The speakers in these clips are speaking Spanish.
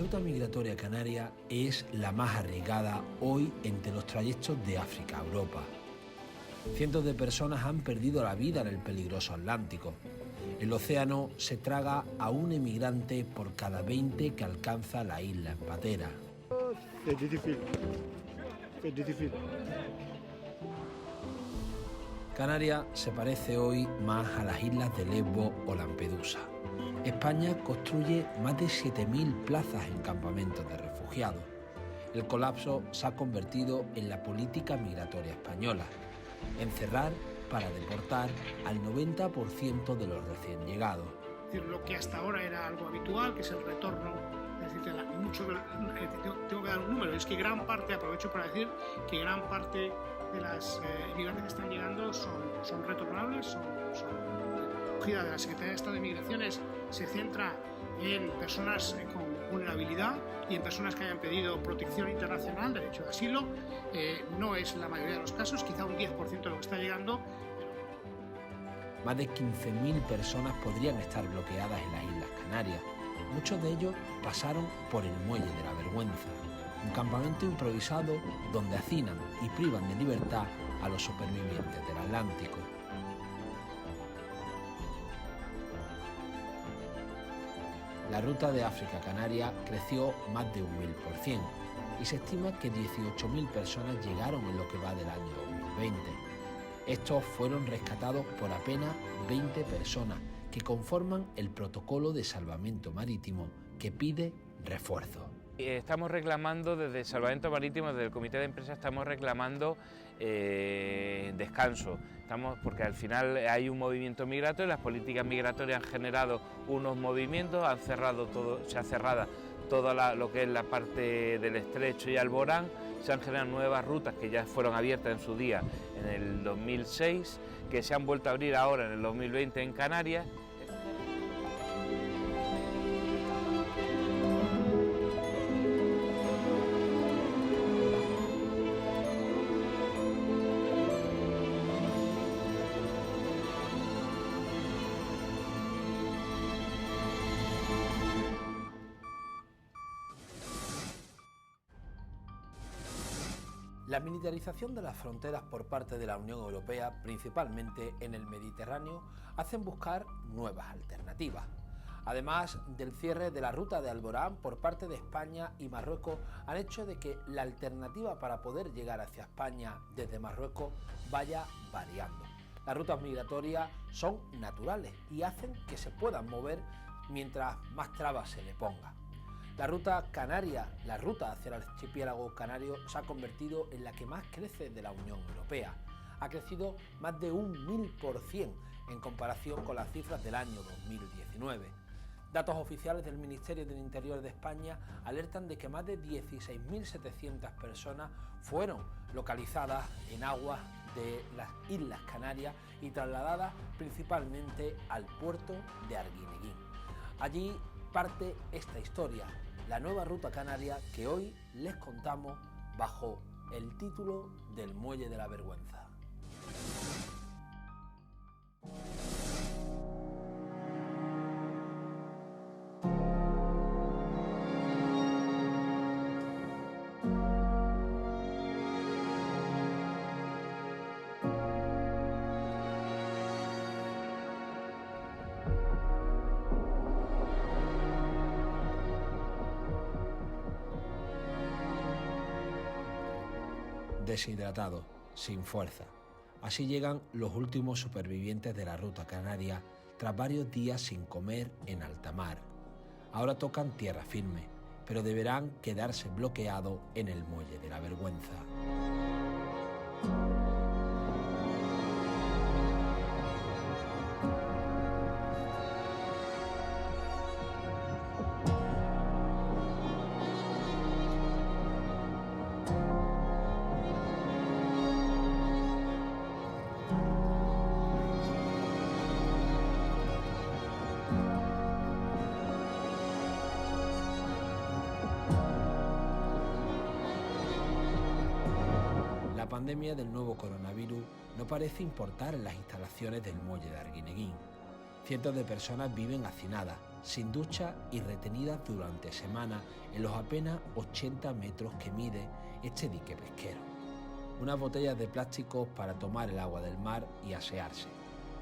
ruta migratoria canaria es la más arriesgada hoy entre los trayectos de África a Europa. Cientos de personas han perdido la vida en el peligroso Atlántico. El océano se traga a un emigrante por cada 20 que alcanza la isla en patera. Es difícil. Canarias se parece hoy más a las islas de Lesbos o Lampedusa. España construye más de 7.000 plazas en campamentos de refugiados. El colapso se ha convertido en la política migratoria española: encerrar para deportar al 90% de los recién llegados. Es decir, lo que hasta ahora era algo habitual, que es el retorno, es decir, tengo que dar un número, es que aprovecho para decir que gran parte de las inmigrantes que están llegando son retornables, son acogida de la Secretaría de Estado de Migraciones, se centra en personas con vulnerabilidad y en personas que hayan pedido protección internacional, derecho de asilo. No es la mayoría de los casos, quizá un 10% de lo que está llegando. Más de 15.000 personas podrían estar bloqueadas en las Islas Canarias. Muchos de ellos pasaron por el Muelle de la Vergüenza, un campamento improvisado donde hacinan y privan de libertad a los supervivientes del Atlántico. La ruta de África a Canarias creció más de un 1000% y se estima que 18.000 personas llegaron en lo que va del año 2020. Estos fueron rescatados por apenas 20 personas que conforman el protocolo de salvamento marítimo que pide refuerzo. Estamos reclamando desde Salvamento Marítimo, desde el Comité de Empresa, estamos reclamando descanso. Porque al final hay un movimiento migratorio, las políticas migratorias han generado unos movimientos, se ha cerrado toda lo que es la parte del Estrecho y Alborán, se han generado nuevas rutas que ya fueron abiertas en su día en el 2006, que se han vuelto a abrir ahora en el 2020 en Canarias. La militarización de las fronteras por parte de la Unión Europea, principalmente en el Mediterráneo, hacen buscar nuevas alternativas. Además del cierre de la ruta de Alborán por parte de España y Marruecos, han hecho de que la alternativa para poder llegar hacia España desde Marruecos vaya variando. Las rutas migratorias son naturales y hacen que se puedan mover mientras más trabas se le ponga. La ruta canaria, la ruta hacia el archipiélago canario, se ha convertido en la que más crece de la Unión Europea. Ha crecido más de un 1000% en comparación con las cifras del año 2019. Datos oficiales del Ministerio del Interior de España alertan de que más de 16.700 personas fueron localizadas en aguas de las Islas Canarias y trasladadas principalmente al puerto de Arguineguín. Allí parte esta historia, la nueva ruta canaria que hoy les contamos bajo el título del Muelle de la Vergüenza. Deshidratados, sin fuerza. Así llegan los últimos supervivientes de la ruta canaria tras varios días sin comer en alta mar. Ahora tocan tierra firme, pero deberán quedarse bloqueados en el Muelle de la Vergüenza. La pandemia del nuevo coronavirus no parece importar en las instalaciones del muelle de Arguineguín. Cientos de personas viven hacinadas, sin ducha y retenidas durante semanas en los apenas 80 metros que mide este dique pesquero. Unas botellas de plástico para tomar el agua del mar y asearse.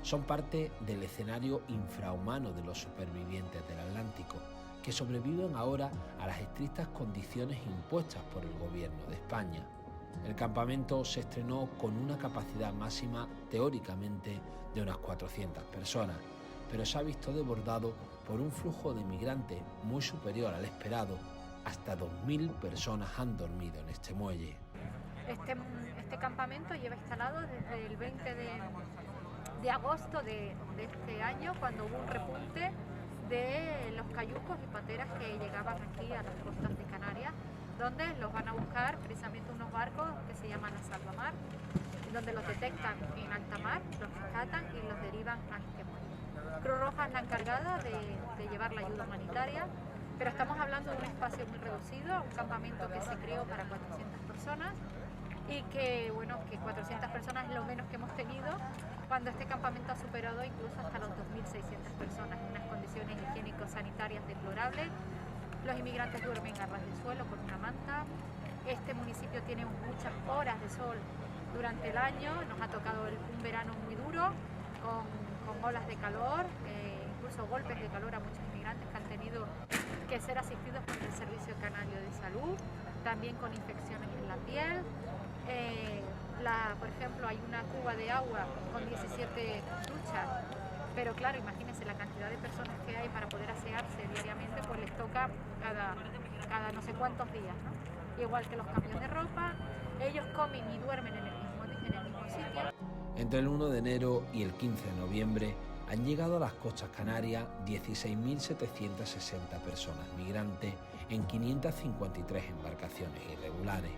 Son parte del escenario infrahumano de los supervivientes del Atlántico, que sobreviven ahora a las estrictas condiciones impuestas por el gobierno de España. El campamento se estrenó con una capacidad máxima teóricamente de unas 400 personas, pero se ha visto desbordado por un flujo de migrantes muy superior al esperado. Hasta 2.000 personas han dormido en este muelle. Este campamento lleva instalado desde el 20 de agosto de este año, cuando hubo un repunte de los cayucos y pateras que llegaban aquí a las costas de Canarias, donde los van a buscar precisamente unos barcos que se llaman la Salvamar, donde los detectan en alta mar, los rescatan y los derivan a este muelle. Cruz Roja es la encargada de llevar la ayuda humanitaria, pero estamos hablando de un espacio muy reducido, un campamento que se creó para 400 personas y que, bueno, que 400 personas es lo menos que hemos tenido, cuando este campamento ha superado incluso hasta los 2.600 personas en unas condiciones higiénico-sanitarias deplorables. Los inmigrantes duermen a ras de suelo con una manta. Este municipio tiene muchas horas de sol durante el año. Nos ha tocado un verano muy duro, con olas de calor, incluso golpes de calor a muchos inmigrantes que han tenido que ser asistidos por el Servicio Canario de Salud, también con infecciones en la piel. Por ejemplo, hay una cuba de agua con 17 duchas, pero claro, imagínense la cantidad de personas que hay para poder asearse diariamente, pues les toca cada no sé cuántos días, ¿no? Igual que los cambios de ropa, ellos comen y duermen en el mismo sitio. Entre el 1 de enero y el 15 de noviembre han llegado a las costas canarias 16.760 personas migrantes en 553 embarcaciones irregulares,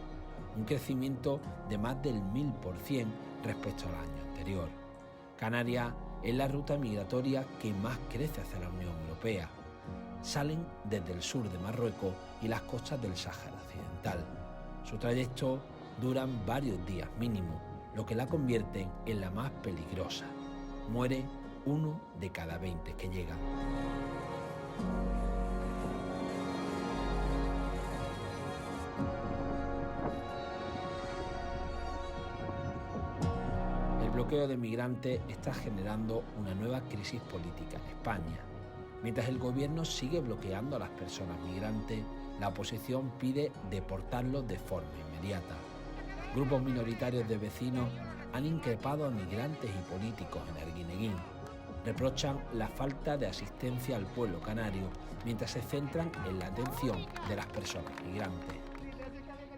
un crecimiento de más del 1000% respecto al año anterior. Canarias es la ruta migratoria que más crece hacia la Unión Europea. Salen desde el sur de Marruecos y las costas del Sáhara Occidental. Su trayecto duran varios días mínimo, lo que la convierte en la más peligrosa. Muere 1 de cada 20 que llegan. El bloqueo de migrantes está generando una nueva crisis política en España. Mientras el gobierno sigue bloqueando a las personas migrantes, la oposición pide deportarlos de forma inmediata. Grupos minoritarios de vecinos han increpado a migrantes y políticos en Arguineguín. Reprochan la falta de asistencia al pueblo canario mientras se centran en la atención de las personas migrantes.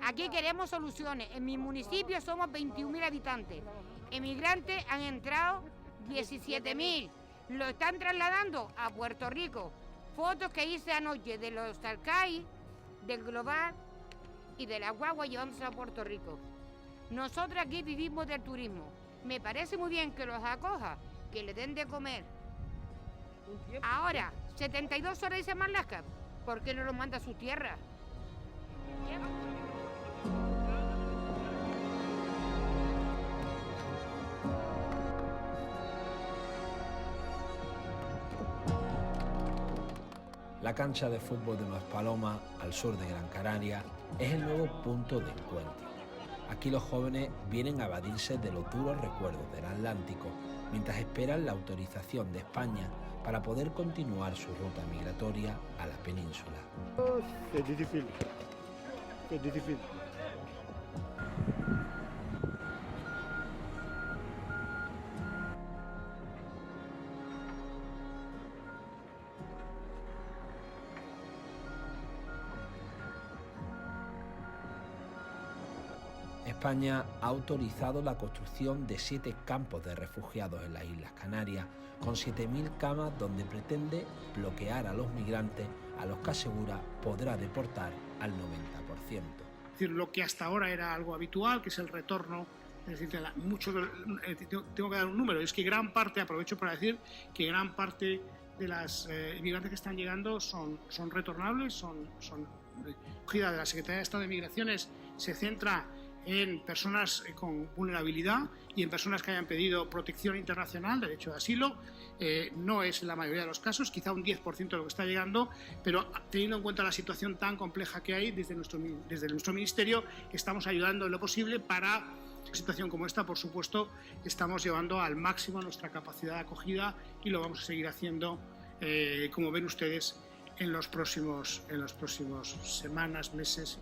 Aquí queremos soluciones. En mi municipio somos 21.000 habitantes. Emigrantes han entrado 17.000. Lo están trasladando a Puerto Rico. Fotos que hice anoche de los Talcay, del Global y de la guagua llevándose a Puerto Rico. Nosotros aquí vivimos del turismo. Me parece muy bien que los acoja, que le den de comer. Ahora, 72 horas dice Marlaska, ¿por qué no los manda a su tierra? La cancha de fútbol de Maspaloma, al sur de Gran Canaria, es el nuevo punto de encuentro. Aquí los jóvenes vienen a evadirse de los duros recuerdos del Atlántico, mientras esperan la autorización de España para poder continuar su ruta migratoria a la península. Es difícil. España ha autorizado la construcción de 7 campos de refugiados en las Islas Canarias, con 7.000 camas donde pretende bloquear a los migrantes, a los que asegura podrá deportar al 90%. Es decir, lo que hasta ahora era algo habitual, que es el retorno, es decir, tengo que dar un número, es que gran parte, aprovecho para decir que gran parte de las inmigrantes que están llegando son retornables, son acogida de la Secretaría de Estado de Migraciones, se centra en personas con vulnerabilidad y en personas que hayan pedido protección internacional, derecho de asilo. No es la mayoría de los casos, quizá un 10% de lo que está llegando, pero teniendo en cuenta la situación tan compleja que hay, desde nuestro ministerio estamos ayudando en lo posible para una situación como esta. Por supuesto, estamos llevando al máximo nuestra capacidad de acogida y lo vamos a seguir haciendo, como ven ustedes, en los próximos semanas, meses.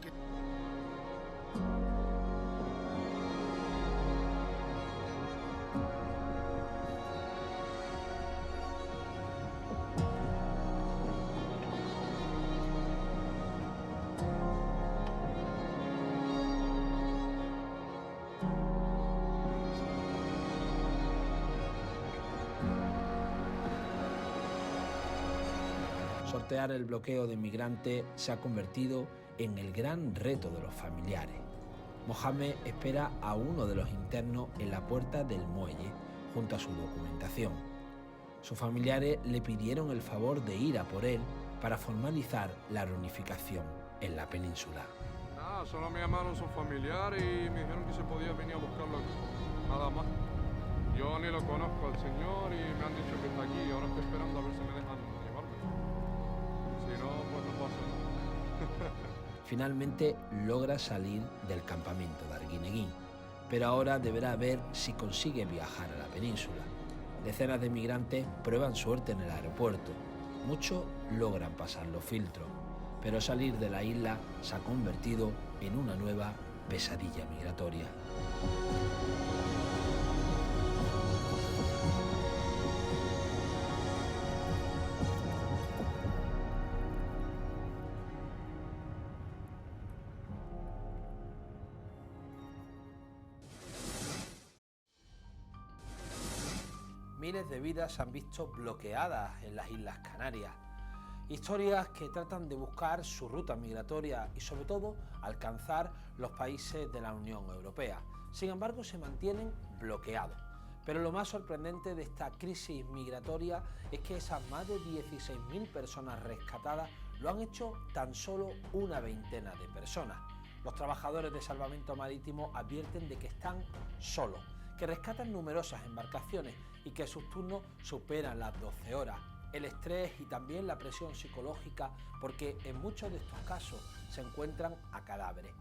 Sortear el bloqueo de migrantes se ha convertido en el gran reto de los familiares. Mohamed espera a uno de los internos en la puerta del muelle, junto a su documentación. Sus familiares le pidieron el favor de ir a por él para formalizar la reunificación en la península. Solo me llamaron sus familiares y me dijeron que se podía venir a buscarlo aquí, nada más. Yo ni lo conozco al señor y me han dicho que está aquí y ahora estoy esperando a ver si me dejan llevarme. Si no, pues no pasa nada. Finalmente logra salir del campamento de Arguineguín, pero ahora deberá ver si consigue viajar a la península. Decenas de migrantes prueban suerte en el aeropuerto. Muchos logran pasar los filtros, pero salir de la isla se ha convertido en una nueva pesadilla migratoria. Miles de vidas se han visto bloqueadas en las Islas Canarias. Historias que tratan de buscar su ruta migratoria y sobre todo alcanzar los países de la Unión Europea. Sin embargo, se mantienen bloqueados. Pero lo más sorprendente de esta crisis migratoria es que esas más de 16.000 personas rescatadas lo han hecho tan solo una veintena de personas. Los trabajadores de salvamento marítimo advierten de que están solos, que rescatan numerosas embarcaciones y que sus turnos superan las 12 horas. El estrés y también la presión psicológica, porque en muchos de estos casos se encuentran a cadáveres.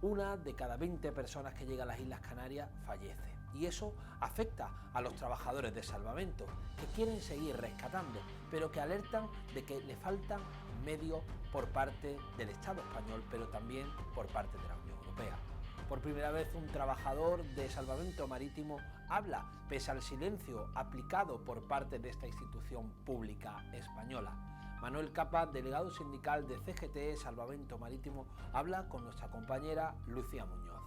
Una de cada 20 personas que llega a las Islas Canarias fallece. Y eso afecta a los trabajadores de salvamento, que quieren seguir rescatando, pero que alertan de que le faltan medios por parte del Estado español, pero también por parte de la Unión Europea. Por primera vez un trabajador de salvamento marítimo habla, pese al silencio aplicado por parte de esta institución pública española. Manuel Capa, delegado sindical de CGT Salvamento Marítimo, habla con nuestra compañera Lucía Muñoz.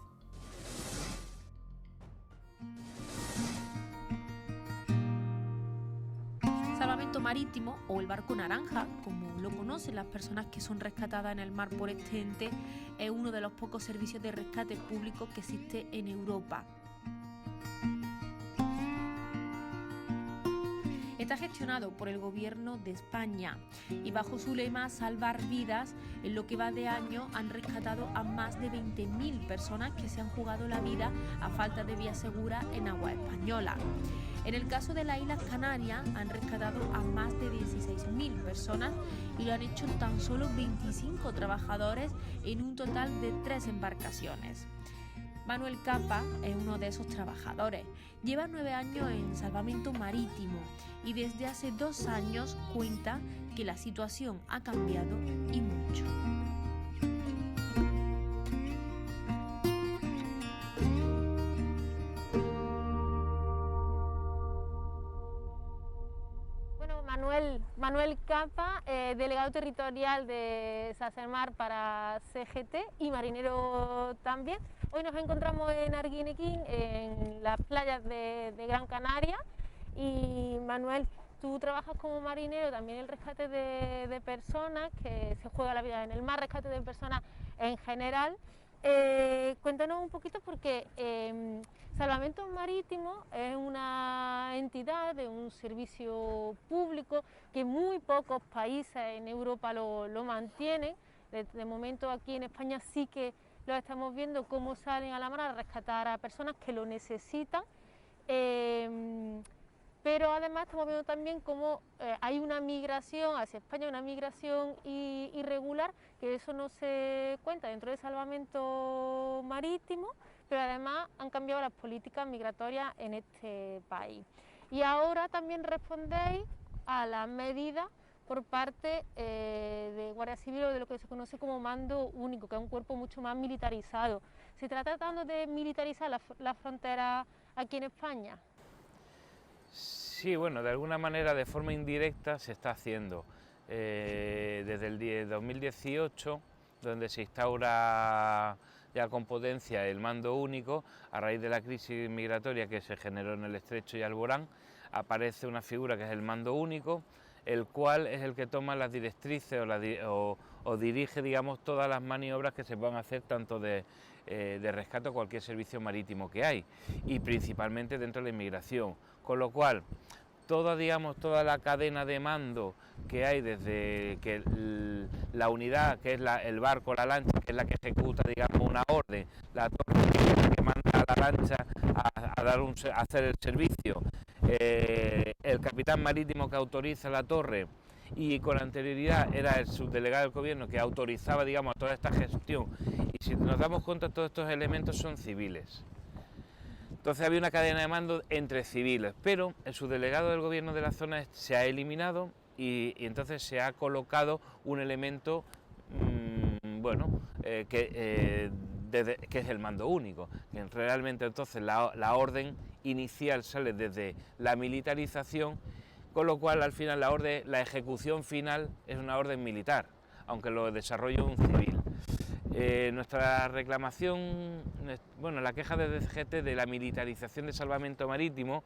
Salvamento Marítimo, o el barco naranja, como lo conocen las personas que son rescatadas en el mar por este ente, es uno de los pocos servicios de rescate público que existe en Europa. Está gestionado por el Gobierno de España y bajo su lema Salvar Vidas, en lo que va de año han rescatado a más de 20.000 personas que se han jugado la vida a falta de vía segura en agua española. En el caso de las Islas Canarias han rescatado a más de 16.000 personas y lo han hecho tan solo 25 trabajadores en un total de 3 embarcaciones. Manuel Capa es uno de esos trabajadores. Lleva 9 años en salvamento marítimo y desde hace 2 años cuenta que la situación ha cambiado y mucho. Bueno, Manuel Capa, delegado territorial de SACEMAR para CGT y marinero también. Hoy nos encontramos en Arguineguín, en las playas de Gran Canaria. Y Manuel, tú trabajas como marinero también el rescate de personas, que se juega la vida en el mar, rescate de personas en general. Cuéntanos un poquito, porque Salvamento Marítimo es una entidad de un servicio público que muy pocos países en Europa lo mantienen. De momento aquí en España sí que lo estamos viendo cómo salen a la mar a rescatar a personas que lo necesitan, pero además estamos viendo también cómo hay una migración hacia España, una migración irregular, que eso no se cuenta dentro del salvamento marítimo, pero además han cambiado las políticas migratorias en este país. Y ahora también respondéis a las medidas por parte de Guardia Civil o de lo que se conoce como mando único, que es un cuerpo mucho más militarizado. ¿Se está tratando de militarizar la frontera aquí en España? Sí, bueno, de alguna manera, de forma indirecta, se está haciendo. Desde el 2018, donde se instaura ya con potencia el mando único, a raíz de la crisis migratoria que se generó en el Estrecho y Alborán, aparece una figura que es el mando único, el cual es el que toma las directrices o dirige, digamos, todas las maniobras que se puedan hacer tanto de rescate o cualquier servicio marítimo que hay, y principalmente dentro de la inmigración, con lo cual toda la cadena de mando que hay desde que la unidad, que es el barco, la lancha, que es la que ejecuta, digamos, una orden, la torre que manda a la lancha a hacer el servicio, el capitán marítimo que autoriza la torre, y con anterioridad era el subdelegado del gobierno que autorizaba, digamos, toda esta gestión, y si nos damos cuenta, todos estos elementos son civiles. Entonces había una cadena de mando entre civiles, pero el subdelegado del gobierno de la zona se ha eliminado y entonces se ha colocado un elemento, que es el mando único, que realmente entonces la orden inicial sale desde la militarización, con lo cual al final la ejecución final es una orden militar, aunque lo desarrolla un civil. Nuestra reclamación, la queja de DGT de la militarización de salvamento marítimo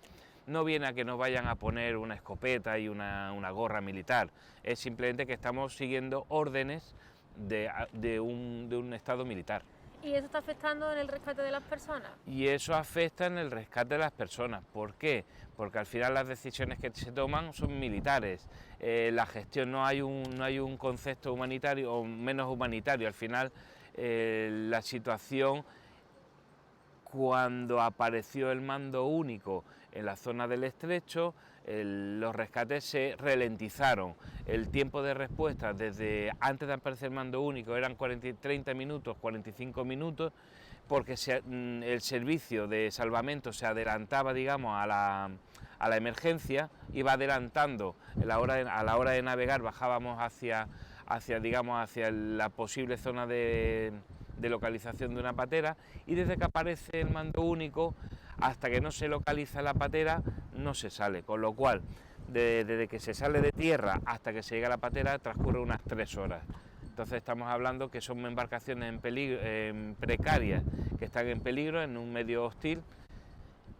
no viene a que nos vayan a poner una escopeta y una gorra militar, es simplemente que estamos siguiendo órdenes de un Estado militar. ¿Y eso está afectando en el rescate de las personas? Y eso afecta en el rescate de las personas. ¿Por qué? Porque al final las decisiones que se toman son militares. La gestión, no hay un concepto humanitario o menos humanitario. Al final la situación, cuando apareció el mando único en la zona del Estrecho, los rescates se ralentizaron. El tiempo de respuesta desde antes de aparecer el mando único eran 30 minutos, 45 minutos, porque el servicio de salvamento se adelantaba, digamos, a la emergencia, iba adelantando. A la hora de navegar bajábamos hacia la posible zona de localización de una patera, y desde que aparece el mando único hasta que no se localiza la patera no se sale, con lo cual desde que se sale de tierra hasta que se llega a la patera transcurre unas 3 horas. Entonces estamos hablando que son embarcaciones precarias, que están en peligro, en un medio hostil,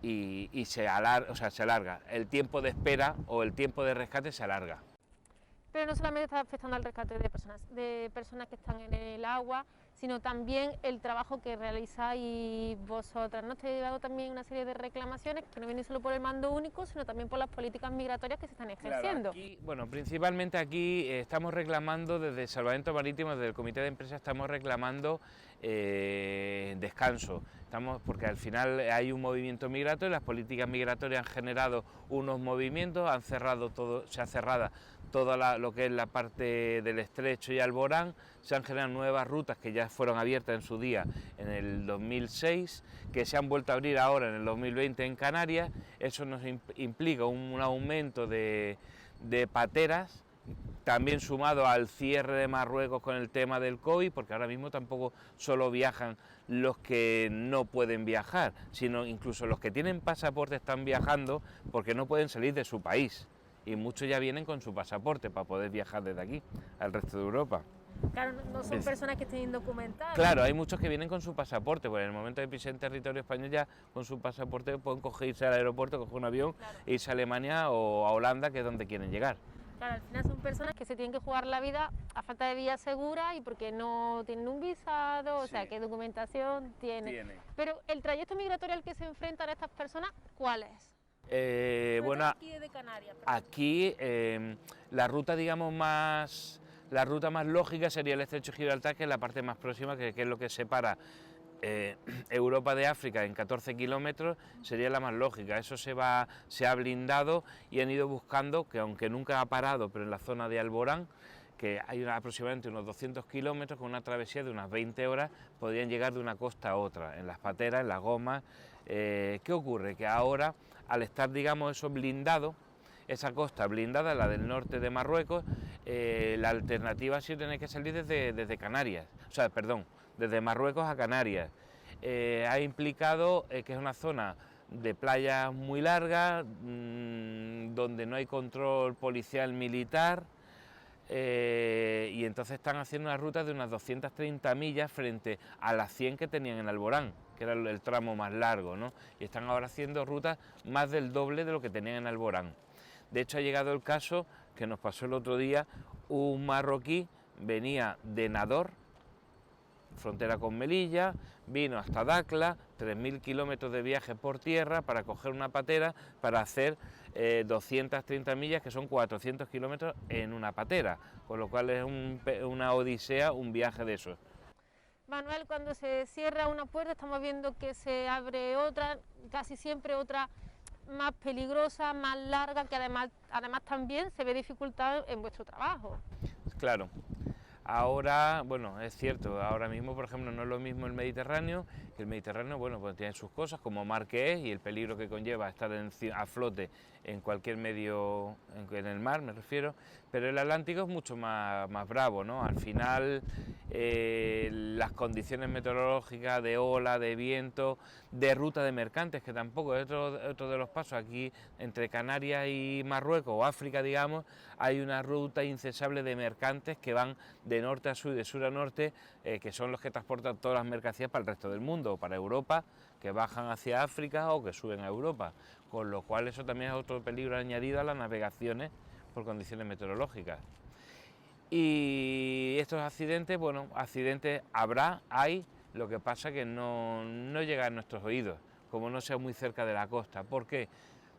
y se alarga. El tiempo de espera o el tiempo de rescate se alarga. Pero no solamente está afectando al rescate de personas que están en el agua, sino también el trabajo que realizáis vosotras, ¿no? Te he llevado también una serie de reclamaciones que no vienen solo por el mando único, sino también por las políticas migratorias que se están ejerciendo. Claro, principalmente aquí estamos reclamando desde Salvamento Marítimo, desde el Comité de Empresa, estamos reclamando descanso. Porque al final hay un movimiento migratorio, las políticas migratorias han generado unos movimientos, se ha cerrado toda lo que es la parte del Estrecho y Alborán, se han generado nuevas rutas que ya fueron abiertas en su día en el 2006, que se han vuelto a abrir ahora en el 2020 en Canarias. Eso nos implica un aumento de pateras, también sumado al cierre de Marruecos con el tema del COVID, porque ahora mismo tampoco solo viajan los que no pueden viajar, sino incluso los que tienen pasaporte están viajando porque no pueden salir de su país. Y muchos ya vienen con su pasaporte para poder viajar desde aquí al resto de Europa. Claro, no son personas que estén indocumentadas. Claro, hay muchos que vienen con su pasaporte, porque en el momento de pisar en territorio español ya con su pasaporte pueden irse al aeropuerto, coger un avión, e irse a Alemania o a Holanda, que es donde quieren llegar. Claro, al final son personas que se tienen que jugar la vida a falta de vía segura y porque no tienen un visado, o sea, ¿qué documentación tienen? Pero el trayecto migratorio al que se enfrentan estas personas, ¿cuál es? Aquí de Canarias. Aquí la ruta, digamos, más La ruta más lógica sería el estrecho de Gibraltar, que es la parte más próxima, que es lo que separa Europa de África en 14 kilómetros, sería la más lógica. Eso se ha blindado y han ido buscando, que aunque nunca ha parado, pero en la zona de Alborán, que hay aproximadamente unos 200 kilómetros, con una travesía de unas 20 horas, podrían llegar de una costa a otra, en las pateras, en las gomas. ¿Qué ocurre? Que ahora, al estar, digamos, eso blindado, esa costa blindada, la del norte de Marruecos, la alternativa ha sido tener que salir desde Canarias, o sea, perdón, desde Marruecos a Canarias. Ha implicado que es una zona de playas muy largas, donde no hay control policial militar, y entonces están haciendo una ruta de unas 230 millas frente a las 100 que tenían en Alborán, que era el tramo más largo, ¿no? Y están ahora haciendo rutas más del doble de lo que tenían en Alborán. De hecho, ha llegado el caso que nos pasó el otro día, un marroquí venía de Nador, frontera con Melilla, vino hasta Dakhla, 3.000 kilómetros de viaje por tierra para coger una patera para hacer 230 millas, que son 400 kilómetros en una patera, con lo cual es una odisea, un viaje de esos. Manuel, cuando se cierra una puerta estamos viendo que se abre otra, casi siempre otra más peligrosa, más larga, que además también se ve dificultad en vuestro trabajo. Claro. Ahora, bueno, es cierto, ahora mismo, por ejemplo, no es lo mismo el Mediterráneo, que el Mediterráneo, bueno, pues tiene sus cosas, como mar que es, y el peligro que conlleva estar a flote en cualquier medio, en el mar me refiero, pero el Atlántico es mucho más bravo, ¿no? Al final, las condiciones meteorológicas de ola, de viento, de ruta de mercantes, que tampoco es otro de los pasos, aquí entre Canarias y Marruecos, o África, digamos, hay una ruta incesable de mercantes que van de norte a sur, de sur a norte, que son los que transportan todas las mercancías para el resto del mundo, o para Europa, que bajan hacia África o que suben a Europa, con lo cual eso también es otro peligro añadido a las navegaciones por condiciones meteorológicas. Y estos accidentes, bueno, accidentes hay, lo que pasa que no llega a nuestros oídos, como no sea muy cerca de la costa. ¿Por qué?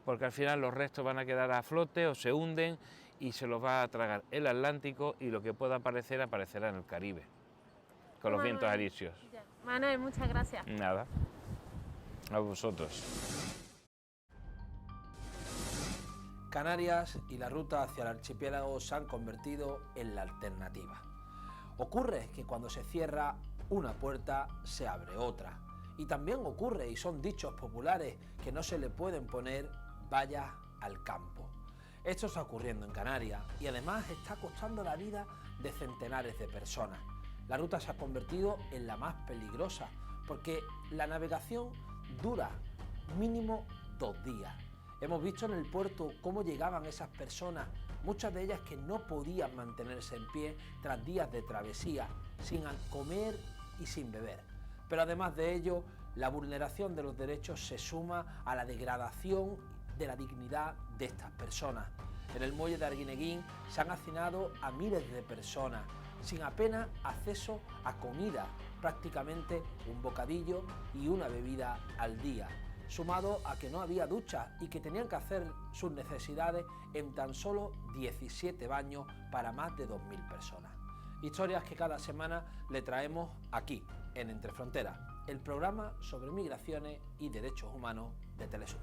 Porque al final los restos van a quedar a flote o se hunden y se los va a tragar el Atlántico, y lo que pueda aparecerá en el Caribe, con los vientos alisios. Manuel, muchas gracias. Nada, a vosotros. Canarias y la ruta hacia el archipiélago se han convertido en la alternativa. Ocurre que cuando se cierra una puerta se abre otra. Y también ocurre, y son dichos populares, que no se le pueden poner vallas al campo. Esto está ocurriendo en Canarias y además está costando la vida de centenares de personas. La ruta se ha convertido en la más peligrosa porque la navegación dura mínimo 2 días. Hemos visto en el puerto cómo llegaban esas personas, muchas de ellas que no podían mantenerse en pie tras días de travesía, sin comer y sin beber. Pero además de ello, la vulneración de los derechos se suma a la degradación de la dignidad de estas personas. En el muelle de Arguineguín se han hacinado a miles de personas, sin apenas acceso a comida, prácticamente un bocadillo y una bebida al día, sumado a que no había duchas y que tenían que hacer sus necesidades en tan solo 17 baños para más de 2.000 personas. Historias que cada semana le traemos aquí, en Entre Fronteras, el programa sobre migraciones y derechos humanos de Telesur.